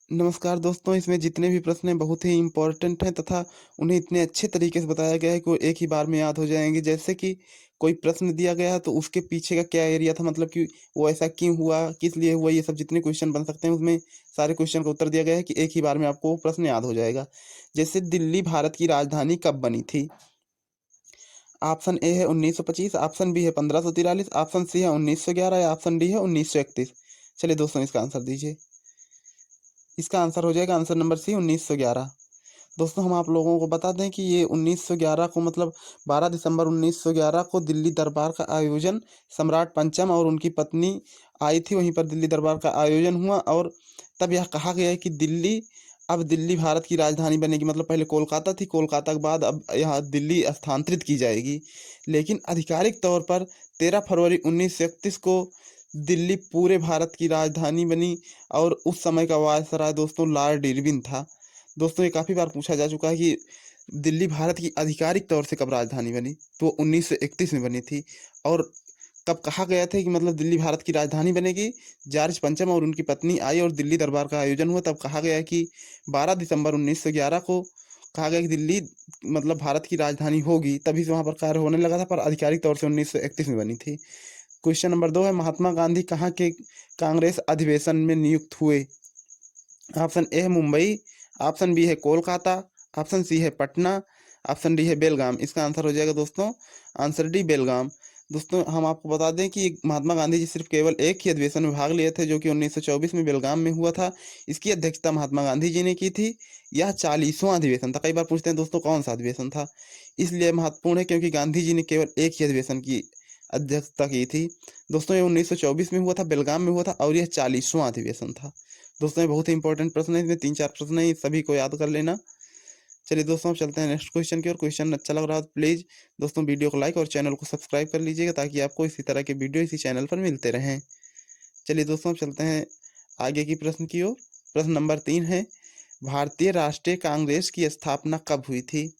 नमस्कार दोस्तों, इसमें जितने भी प्रश्न हैं बहुत ही इम्पोर्टेंट हैं तथा उन्हें इतने अच्छे तरीके से बताया गया है कि वो एक ही बार में याद हो जाएँगे। जैसे कि कोई प्रश्न दिया गया है तो उसके पीछे का क्या एरिया था, मतलब कि वो ऐसा क्यों हुआ, किस लिए हुआ, ये सब जितने क्वेश्चन बन सकते हैं उसमें सारे क्वेश्चन का उत्तर दिया गया है कि एक ही बार में आपको वो प्रश्न याद हो जाएगा। जैसे दिल्ली भारत की राजधानी कब बनी थी? ऑप्शन ए है 1925, ऑप्शन बी है 1543, ऑप्शन सी है 1911 या ऑप्शन डी है 1931। चलिए दोस्तों इसका आंसर दीजिए। इसका आंसर हो जाएगा आंसर नंबर सी 1911। दोस्तों हम आप लोगों को बता दें कि ये 1911 को मतलब 12 दिसंबर 1911 को दिल्ली दरबार का आयोजन सम्राट पंचम और उनकी पत्नी आई थी, वहीं पर दिल्ली दरबार का आयोजन हुआ और तब यह कहा गया है कि अब दिल्ली भारत की राजधानी बनेगी। मतलब पहले कोलकाता थी, कोलकाता के बाद अब यहाँ दिल्ली स्थानांतरित की जाएगी। लेकिन आधिकारिक तौर पर 13 फरवरी 1931 को दिल्ली पूरे भारत की राजधानी बनी और उस समय का वायसराय दोस्तों लॉर्ड इरविन था। दोस्तों ये काफ़ी बार पूछा जा चुका है कि दिल्ली भारत की आधिकारिक तौर से कब राजधानी बनी, तो 1931 में बनी थी। और कब कहा गया था कि मतलब दिल्ली भारत की राजधानी बनेगी, जॉर्ज पंचम और उनकी पत्नी आई और दिल्ली दरबार का आयोजन हुआ, तब कहा गया कि 12 दिसंबर 1911 को कहा गया कि दिल्ली मतलब भारत की राजधानी होगी, तभी से वहाँ पर कार्य होने लगा था, पर आधिकारिक तौर से 1931 में बनी थी। क्वेश्चन नंबर 2 है, महात्मा गांधी कहाँ के कांग्रेस अधिवेशन में नियुक्त हुए? ऑप्शन ए है मुंबई, ऑप्शन बी है कोलकाता, ऑप्शन सी है पटना, ऑप्शन डी है बेलगाम। इसका आंसर हो जाएगा दोस्तों आंसर डी बेलगाम। दोस्तों हम आपको बता दें कि महात्मा गांधी जी सिर्फ केवल एक ही अधिवेशन में भाग लिए थे, जो कि 1924 में बेलगाम में हुआ था। इसकी अध्यक्षता महात्मा गांधी जी ने की थी। यह 40वां अधिवेशन था। कई बार पूछते हैं दोस्तों कौन सा अधिवेशन था, इसलिए महत्वपूर्ण है क्योंकि गांधी जी ने केवल एक ही अधिवेशन की अध्यक्षता की थी। दोस्तों ये 1924 में हुआ था, बेलगाम में हुआ था और यह 40वां अधिवेशन था। दोस्तों ये बहुत ही इंपॉर्टेंट प्रश्न है, इसमें 3-4 प्रश्न है, सभी को याद कर लेना। चलिए दोस्तों अब चलते हैं नेक्स्ट क्वेश्चन की ओर। क्वेश्चन अच्छा लग रहा है तो प्लीज़ दोस्तों वीडियो को लाइक और चैनल को सब्सक्राइब कर लीजिएगा, ताकि आपको इसी तरह के वीडियो इसी चैनल पर मिलते रहें। चलिए दोस्तों अब चलते हैं आगे की प्रश्न की ओर। प्रश्न नंबर 3 है, भारतीय राष्ट्रीय कांग्रेस की स्थापना कब हुई थी?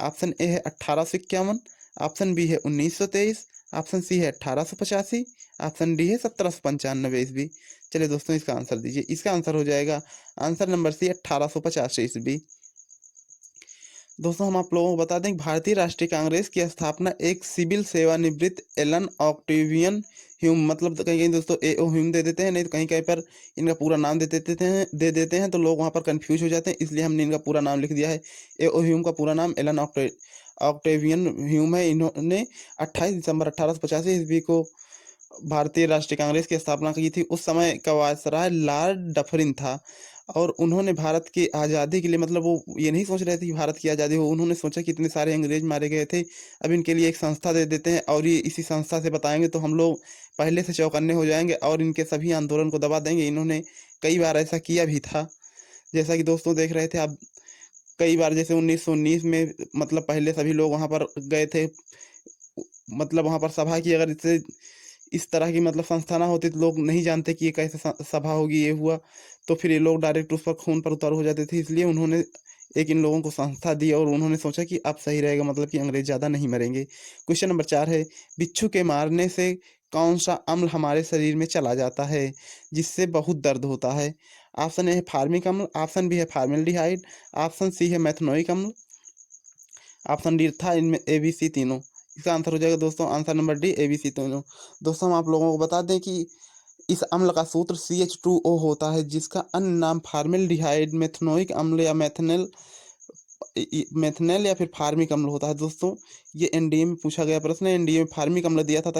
ऑप्शन ए है 1851, ऑप्शन बी है 1923, ऑप्शन सी है 1885, ऑप्शन डी है 1795 ईस्वी। चलिए दोस्तों इसका आंसर दीजिए। इसका आंसर हो जाएगा आंसर नंबर सी 1850 ईस्वी। दोस्तों हम आप लोगों को बता दें कि भारतीय राष्ट्रीय कांग्रेस की स्थापना एक सिविल सेवानिवृत्त एलन ऑक्टेवियन ह्यूम, मतलब तो कहीं कहीं दोस्तों ए ओ ह्यूम दे देते हैं, नहीं तो कहीं कहीं पर इनका पूरा नाम दे देते हैं तो लोग वहाँ पर कंफ्यूज हो जाते हैं, इसलिए हमने इनका पूरा नाम लिख दिया है। ए ओ ह्यूम का पूरा नाम एलन ऑक्टेवियन ह्यूम है। इन्होंने 28 दिसंबर 1885 ईस्वी को भारतीय राष्ट्रीय कांग्रेस की स्थापना की थी। उस समय का वायसराय लॉर्ड डफरिन था और उन्होंने भारत की आज़ादी के लिए, मतलब वो ये नहीं सोच रहे थे कि भारत की आज़ादी हो, उन्होंने सोचा कि इतने सारे अंग्रेज मारे गए थे, अब इनके लिए एक संस्था दे देते हैं और ये इसी संस्था से बताएंगे तो हम लोग पहले से चौकन्ने हो जाएंगे और इनके सभी आंदोलन को दबा देंगे। इन्होंने कई बार ऐसा किया भी था, जैसा कि दोस्तों देख रहे थे आप। कई बार जैसे 1919 में मतलब पहले सभी लोग वहां पर गए थे, मतलब वहां पर सभा की, अगर इससे इस तरह की मतलब संस्था ना होती तो लोग नहीं जानते कि ये कैसे सभा होगी, ये हुआ तो फिर ये लोग डायरेक्ट उस पर खून पर उतारू हो जाते थे। इसलिए उन्होंने एक इन लोगों को संस्था दी और उन्होंने सोचा कि अब सही रहेगा, मतलब कि अंग्रेज ज़्यादा नहीं मरेंगे। क्वेश्चन नंबर 4 है, बिच्छू के मारने से कौन सा अम्ल हमारे शरीर में चला जाता है जिससे बहुत दर्द होता है? ऑप्शन ए है फार्मिक अम्ल, ऑप्शन बी है फार्मेल्डिहाइड, ऑप्शन सी है मेथनोइक अम्ल, ऑप्शन डी था इनमें ए बी सी तीनों। इसका आंसर हो जाएगा दोस्तों answer number D A B C तीनों। दोस्तों हम आप लोगों को बता दें कि इस अम्ल का सूत्र CH2O होता है, जिसका अन्य नाम फार्मेल्डिहाइड, मेथनोइक अम्ल या मेथनेल या फिर फार्मिक अम्ल होता है। दोस्तों ये एनडीए में पूछा गया प्रश्न है, एनडीए में फार्मिक अम्ल दिया था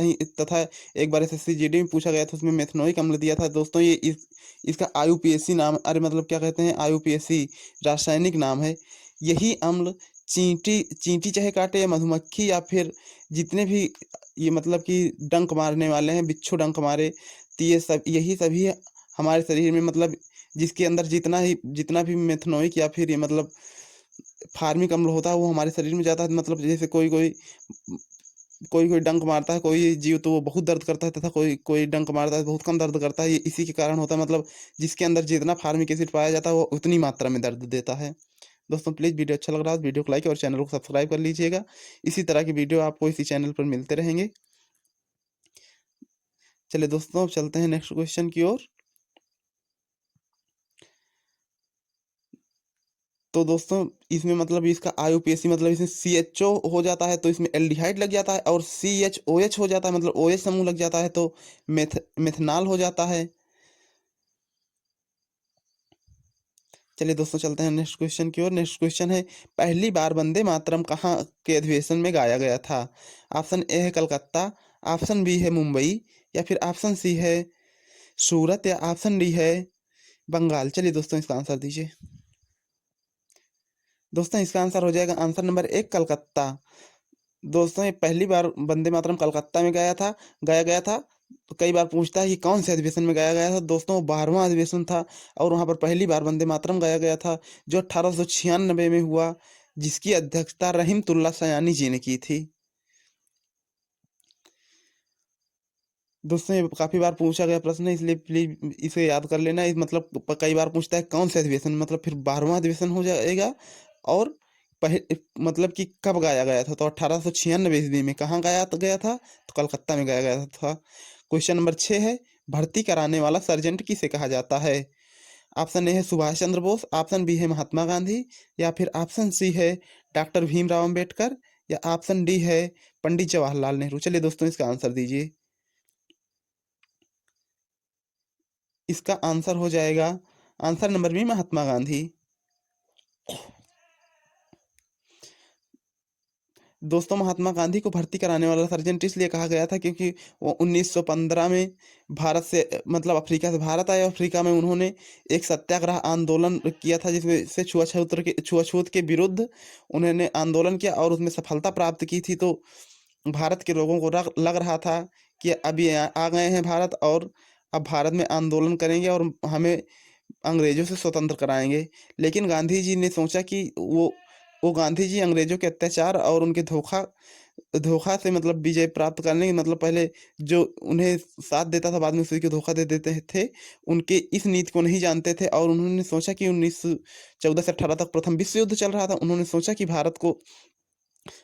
तथा एक बार SSC जीडी में पूछा गया था, उसमें मेथनोइक अम्ल दिया था। दोस्तों ये इसका आईयूपीएसी नाम, अरे मतलब क्या कहते हैं, आईयूपीएसी रासायनिक नाम है। यही अम्ल चींटी चींटी चाहे काटे या मधुमक्खी या फिर जितने भी ये मतलब कि डंक मारने वाले हैं, बिच्छू डंक मारे, तो ये सब यही सभी हमारे शरीर में, मतलब जिसके अंदर जितना भी मेथनोइक या फिर ये मतलब फार्मिक अम्ल होता है वो हमारे शरीर में जाता है। मतलब जैसे कोई कोई डंक मारता है कोई जीव तो वो बहुत दर्द करता है, तथा कोई कोई डंक मारता है तो बहुत कम दर्द करता है। ये इसी के कारण होता है, मतलब जिसके अंदर जितना फार्मिक एसिड पाया जाता है वो उतनी मात्रा में दर्द देता है। दोस्तों प्लीज़ वीडियो अच्छा लग रहा है तो वीडियो को लाइक और चैनल को सब्सक्राइब कर लीजिएगा। इसी तरह की वीडियो आपको इसी चैनल पर मिलते रहेंगे। चलिए दोस्तों अब चलते हैं नेक्स्ट क्वेश्चन की ओर। तो दोस्तों इसमें मतलब इसका आईयूपीएसी मतलब इसमें सीएचओ हो जाता है तो इसमें एल्डिहाइड लग जाता है, और सीएचओएच हो जाता है मतलब ओएच समूह लग जाता है तो मेथनॉल हो जाता है। चलिए दोस्तों चलते हैं नेक्स्ट क्वेश्चन की ओर। नेक्स्ट क्वेश्चन है, पहली बार वंदे मातरम कहाँ के अधिवेशन में गाया गया था? ऑप्शन ए है कलकत्ता, ऑप्शन बी है मुंबई, या फिर ऑप्शन सी है सूरत, या ऑप्शन डी है बंगाल। चलिए दोस्तों इसका आंसर दीजिए। दोस्तों इसका आंसर हो जाएगा आंसर नंबर एक, कलकत्ता। दोस्तों ये पहली बार वंदे मातरम कलकत्ता में गाया गया था। तो कई बार पूछता है कि कौन से अधिवेशन में गाया गया था। दोस्तों वो 12वां अधिवेशन था, और वहां पर पहली बार वंदे मातरम गाया गया था, जो 1896 में हुआ, जिसकी अध्यक्षता रहीमतुल्लाह सयानी जी ने की थी। दोस्तों ये काफी बार पूछा गया प्रश्न है, इसलिए प्लीज इसे याद कर लेना। इस मतलब कई बार पूछता है कौन से अधिवेशन, मतलब फिर 12वां अधिवेशन हो जाएगा, और मतलब कि कब गाया गया था, तो 1896 ईस्वी में कहाँ गया था, तो कलकत्ता में गाया गया था। क्वेश्चन नंबर 6 है, भर्ती कराने वाला सर्जेंट किसे कहा जाता है? ऑप्शन ए है सुभाष चंद्र बोस, ऑप्शन बी है महात्मा गांधी, या फिर ऑप्शन सी है डॉक्टर भीमराव अंबेडकर, या ऑप्शन डी है पंडित जवाहरलाल नेहरू। चलिए दोस्तों इसका आंसर दीजिए। इसका आंसर हो जाएगा answer number B, Mahatma Gandhi. दोस्तों महात्मा गांधी को भर्ती कराने वाला सर्जेंट इसलिए कहा गया था क्योंकि वो 1915 में भारत से मतलब अफ्रीका से भारत आए। अफ्रीका में उन्होंने एक सत्याग्रह आंदोलन किया था, जिसमें से छुआछूत के विरुद्ध उन्होंने आंदोलन किया और उसमें सफलता प्राप्त की थी। तो भारत के लोगों को लग रहा था कि अब ये आ गए हैं भारत, और अब भारत में आंदोलन करेंगे और हमें अंग्रेजों से स्वतंत्र कराएंगे। लेकिन गांधी जी ने सोचा कि वो गांधी जी अंग्रेजों के अत्याचार और उनके धोखा धोखा से मतलब विजय प्राप्त करने की मतलब पहले जो उन्हें साथ देता था बाद में उसी को धोखा दे देते थे, उनके इस नीति को नहीं जानते थे। और उन्होंने सोचा कि 1914 से 18 तक प्रथम विश्व युद्ध चल रहा था। उन्होंने सोचा कि भारत को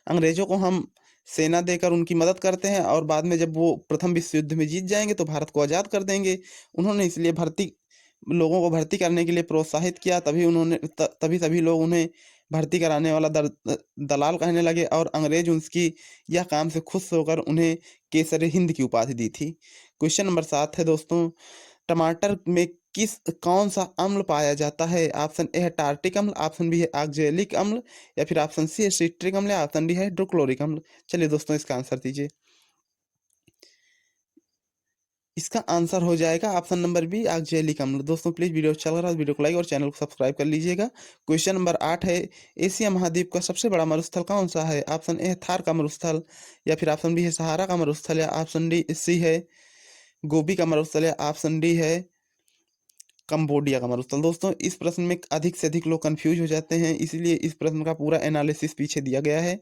अंग्रेजों को हम सेना देकर उनकी मदद करते हैं, और बाद में जब वो प्रथम विश्व युद्ध में जीत जाएंगे तो भारत को आज़ाद कर देंगे। उन्होंने इसलिए लोगों को भर्ती करने के लिए प्रोत्साहित किया। तभी सभी लोग उन्हें भर्ती कराने वाला दलाल कहने लगे, और अंग्रेज उसकी यह काम से खुश होकर उन्हें केसर हिंद की उपाधि दी थी। क्वेश्चन नंबर 7 है दोस्तों, टमाटर में कौन सा अम्ल पाया जाता है? ऑप्शन ए है टार्टिक अम्ल, ऑप्शन बी है ऑक्जेलिक अम्ल, या फिर ऑप्शन सी है सिट्रिक अम्ल, या ऑप्शन डी है हाइड्रोक्लोरिक अम्ल। चलिए दोस्तों इसका आंसर दीजिए। इसका आंसर हो जाएगा ऑप्शन नंबर बी, ऑक्जेलिक अम्ल। दोस्तों प्लीज वीडियो अच्छा लग रहा है वीडियो को लाइक और चैनल को सब्सक्राइब कर लीजिएगा। क्वेश्चन नंबर 8 है, एशिया महाद्वीप का सबसे बड़ा मरुस्थल कौन सा है? ऑप्शन ए है थार का मरुस्थल, या फिर ऑप्शन बी है सहारा का मरुस्थल, या ऑप्शन डी सी है गोबी का मरुस्थल, या ऑप्शन डी है कंबोडिया का मरुस्थल। दोस्तों इस प्रश्न में अधिक से अधिक लोग कंफ्यूज हो जाते हैं, इसलिए इस प्रश्न का पूरा एनालिसिस पीछे दिया गया है।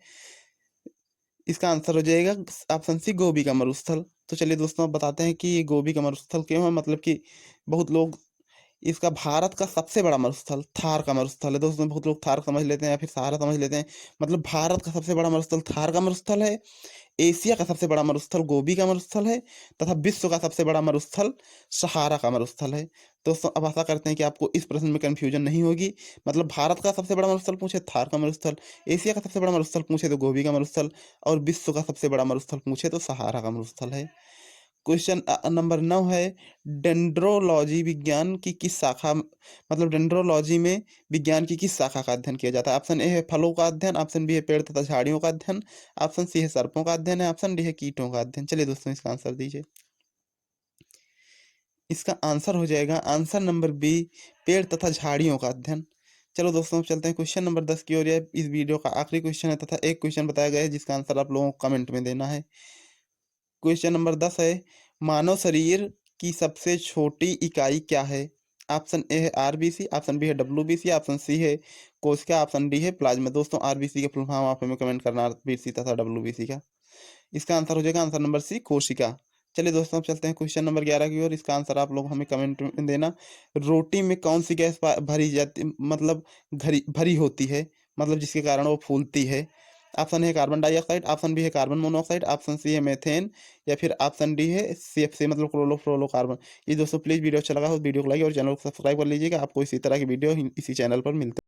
इसका आंसर हो जाएगा ऑप्शन सी, गोबी का मरुस्थल। तो चलिए दोस्तों अब बताते हैं कि ये गोबी का मरुस्थल क्यों है। मतलब कि बहुत लोग इसका भारत का सबसे बड़ा मरुस्थल थार का मरुस्थल है। दोस्तों बहुत लोग थार समझ लेते हैं या फिर सहारा समझ लेते हैं। मतलब भारत का सबसे बड़ा मरुस्थल थार का मरुस्थल है, एशिया का सबसे बड़ा मरुस्थल गोबी का मरुस्थल है, तथा विश्व का सबसे बड़ा मरुस्थल सहारा का मरुस्थल है। दोस्तों अब आशा करते हैं कि आपको इस प्रश्न में कंफ्यूजन नहीं होगी। मतलब भारत का सबसे बड़ा मरुस्थल पूछे थार का मरुस्थल, एशिया का सबसे बड़ा मरुस्थल पूछे तो गोबी का मरुस्थल, और विश्व का सबसे बड़ा मरुस्थल पूछे तो सहारा का मरुस्थल है। क्वेश्चन नंबर 9 है, डेंड्रोलॉजी विज्ञान की किस शाखा मतलब डेंड्रोलॉजी में विज्ञान की किस शाखा का अध्ययन किया जाता है? ऑप्शन ए है फलों का अध्ययन, ऑप्शन बी है पेड़ तथा झाड़ियों का अध्ययन, ऑप्शन सी है सर्पों का अध्ययन है, ऑप्शन डी है कीटों का अध्ययन। चलिए दोस्तों इसका आंसर दीजिए। इसका आंसर हो जाएगा आंसर नंबर बी, पेड़ तथा झाड़ियों का अध्ययन। चलो दोस्तों अब चलते हैं क्वेश्चन नंबर 10 की ओर। यह इस वीडियो का आखिरी क्वेश्चन है, तथा एक क्वेश्चन बताया गया है जिसका आंसर आप लोगों को कमेंट में देना है। क्वेश्चन नंबर 10 है, मानव शरीर की सबसे छोटी इकाई क्या है? ऑप्शन ए है आरबीसी, ऑप्शन बी है डब्ल्यूबीसी, ऑप्शन सी है कोशिका, ऑप्शन डी है प्लाज्मा। दोस्तों आरबीसी के फुल फॉर्म आप हमें कमेंट करना, आरबीसी तथा डब्ल्यूबीसी का। इसका आंसर हो जाएगा आंसर नंबर सी, कोशिका। चलिए दोस्तों अब चलते हैं क्वेश्चन नंबर 11 की ओर। इसका आंसर आप लोग हमें कमेंट में देना। रोटी में कौन सी गैस भरी जाती मतलब घरी भरी होती है, मतलब जिसके कारण वो फूलती है? ऑप्शन है कार्बन डाइऑक्साइड, ऑप्शन बी है कार्बन मोनोऑक्साइड, ऑप्शन सी है मेथेन, या फिर ऑप्शन डी है सीएफसी मतलब क्लोरोफ्लोरोकार्बन। ये दोस्तों प्लीज वीडियो अच्छा लगा हो वीडियो को लाइक और चैनल को सब्सक्राइब कर लीजिएगा। आपको इसी तरह की वीडियो इसी चैनल पर मिलते